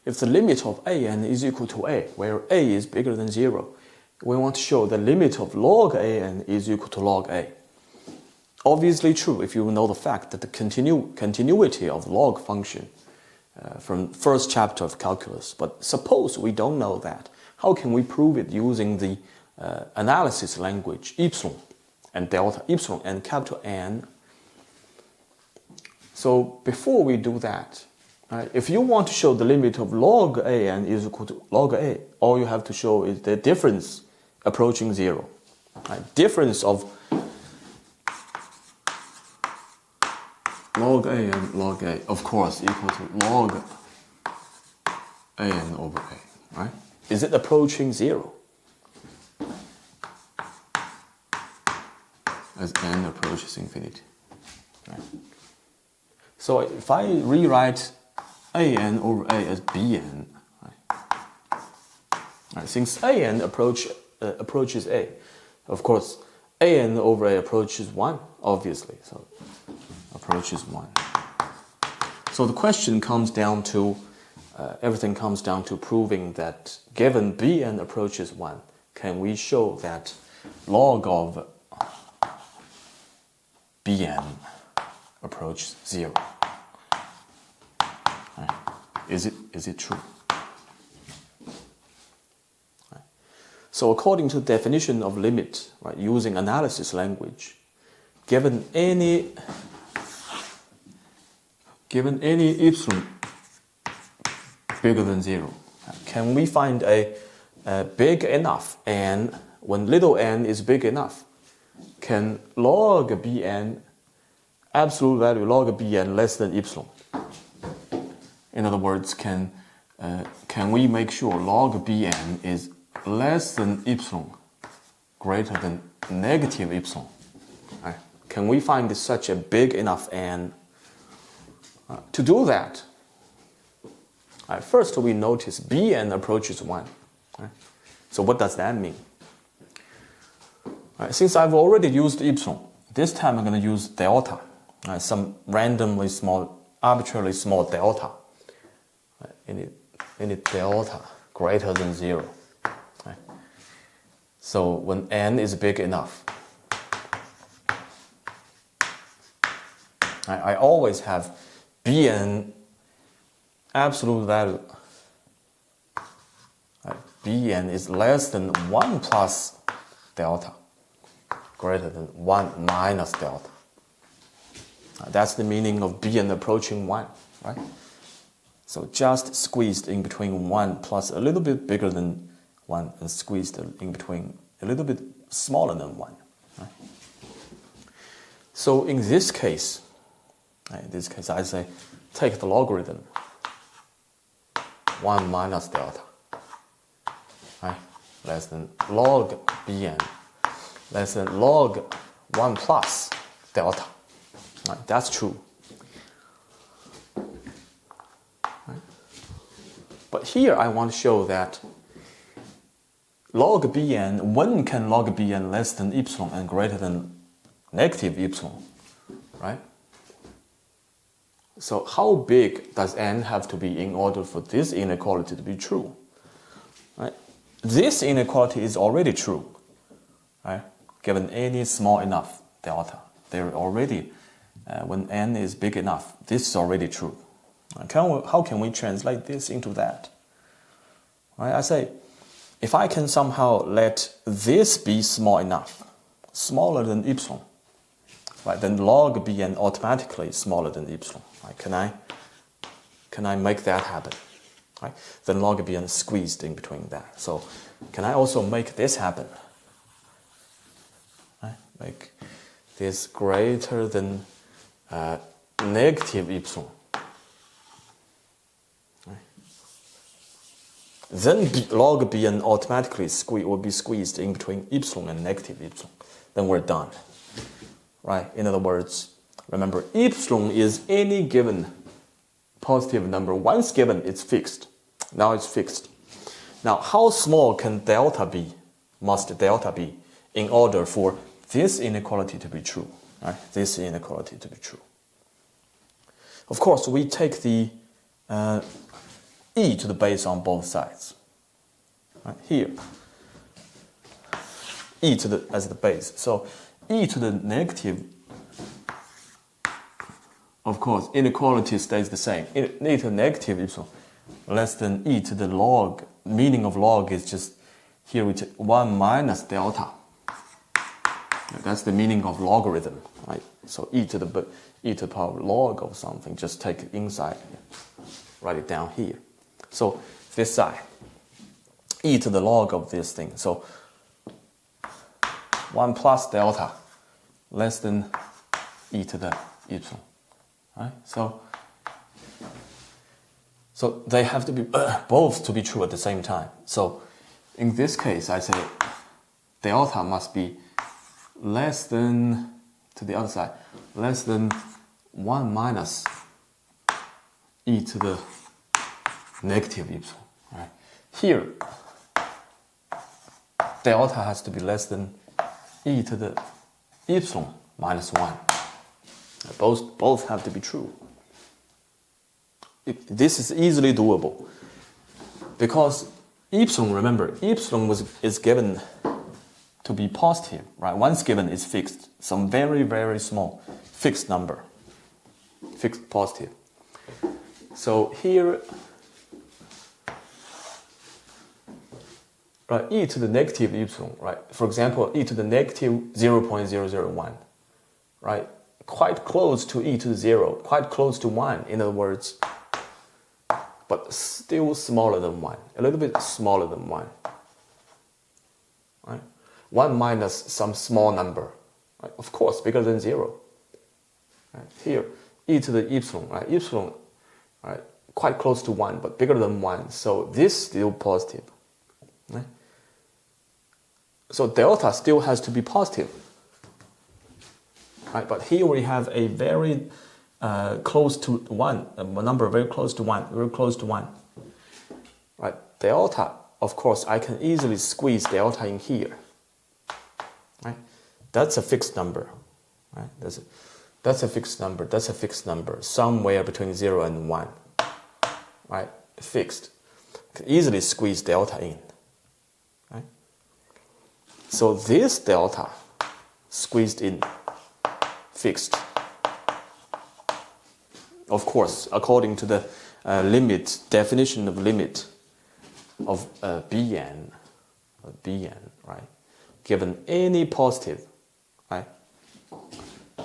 if the limit of an is equal to a, where a is bigger than 0, we want to show the limit of log an is equal to log a. Obviously true if you know the fact that the continuity of log function from first chapter of calculus. But suppose we don't know that. How can we prove it using the analysis language epsilon and delta, epsilon and capital N? So before we do that, if you want to show the limit of log an is equal to log a, all you have to show is the difference approaching 0. Difference of log a and log a, of course, equal to log an over a, right? Is it approaching 0? As n approaches infinity, right? So if I rewrite an over a as bn, right, since an approaches a, of course, an over a approaches 1, obviously, so approaches 1. So the question comes down to, everything comes down to proving that given bn approaches 1, can we show that log of bn approaches 0? Right. Is it true? Right. So according to the definition of limit, right, using analysis language, given any epsilon bigger than 0, can we find a big enough n when little n is big enough? Can log bn, absolute value log bn less than epsilon? In other words, can we make sure log bn is less than epsilon, greater than negative epsilon? Right. Can we find such a big enough n? To do that, first we notice bn approaches 1. Right? So what does that mean? Since I've already used epsilon, this time I'm going to use delta, some randomly small, arbitrarily small delta. Any delta greater than 0. Right? So when n is big enough, I always have bn absolute value. Bn is less than 1 plus delta, greater than 1 minus delta. That's the meaning of bn approaching 1, right? So just squeezed in between 1 plus a little bit bigger than 1 and squeezed in between a little bit smaller than 1. Right? So in this case, I say take the logarithm 1 minus delta, right? Less than log bn, less than log 1 plus delta. Right? That's true. Right? But here I want to show that log bn, when can log bn less than epsilon and greater than negative epsilon, right? So how big does n have to be in order for this inequality to be true? Right? This inequality is already true, right? Given any small enough delta, they're already, when n is big enough, this is already true. How can we translate this into that? Right? I say, if I can somehow let this be small enough, smaller than epsilon, right, then log bn automatically smaller than epsilon. Right? Can I make that happen? Right? Then log bn is squeezed in between that. So can I also make this happen? Right? Make this greater than negative epsilon. Right? Then log bn automatically will be squeezed in between epsilon and negative epsilon. Then we're done. Right? In other words, remember, epsilon is any given positive number. Once given, it's fixed. Now it's fixed. Now, how small can delta be, must delta be, in order for this inequality to be true? Right? This inequality to be true. Of course, we take the e to the base on both sides. Right? Here, e to the as the base. So e to the negative, of course, inequality stays the same. E to the negative epsilon less than e to the log. Meaning of log is just here we take 1 minus delta. That's the meaning of logarithm, right? So e to the power log of something, just take it inside, write it down here. So this side, e to the log of this thing. So 1 plus delta less than e to the epsilon, right? So they have to be both to be true at the same time. So in this case, I say delta must be less than, to the other side, less than 1 minus e to the negative epsilon. Right? Here, delta has to be less than e to the epsilon minus 1. Both have to be true. This is easily doable because epsilon, remember, epsilon is given to be positive, right? Once given is fixed, some very, very small fixed number, fixed positive. So here, right, e to the negative epsilon, right? For example, e to the negative 0.001, right? Quite close to e to the 0, quite close to 1, in other words, but still smaller than 1, a little bit smaller than 1. Right? 1 minus some small number, right? Of course, bigger than 0. Right? Here, e to the epsilon, right? Epsilon, right? Quite close to 1, but bigger than 1. So this is still positive. Right? So delta still has to be positive. Right? But here we have a very close to 1, a number very close to 1, very close to 1. Right? Delta, of course, I can easily squeeze delta in here. Right? That's a fixed number. Right? That's a fixed number. That's a fixed number. Somewhere between 0 and 1. Right? Fixed. Can easily squeeze delta in. Right? So this delta squeezed in, fixed. Of course, according to the limit, definition of limit of Bn, right? Given any positive, right?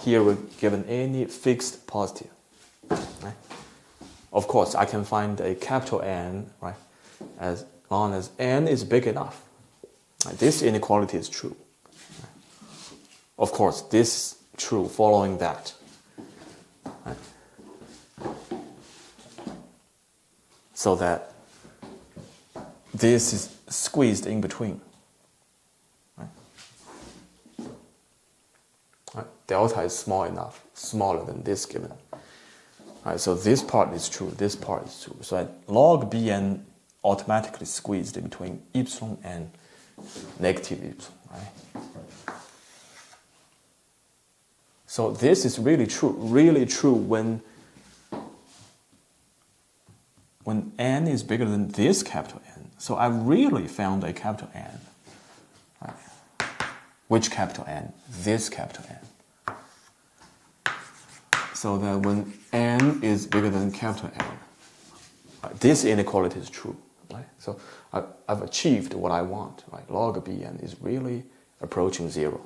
Here we're given any fixed positive, right? Of course, I can find a capital N, right? As long as n is big enough. Right? This inequality is true. Of course, this is true following that. Right? So that this is squeezed in between. Right? Right? Delta is small enough, smaller than this given. Right? So this part is true, this part is true. So log Bn automatically squeezed in between epsilon and negative epsilon. Right? So this is really true when n is bigger than this capital N. So I've really found a capital N. Right? Which capital N? This capital N. So that when n is bigger than capital N, right, this inequality is true. Right? So I've achieved what I want. Right? Log Bn is really approaching 0.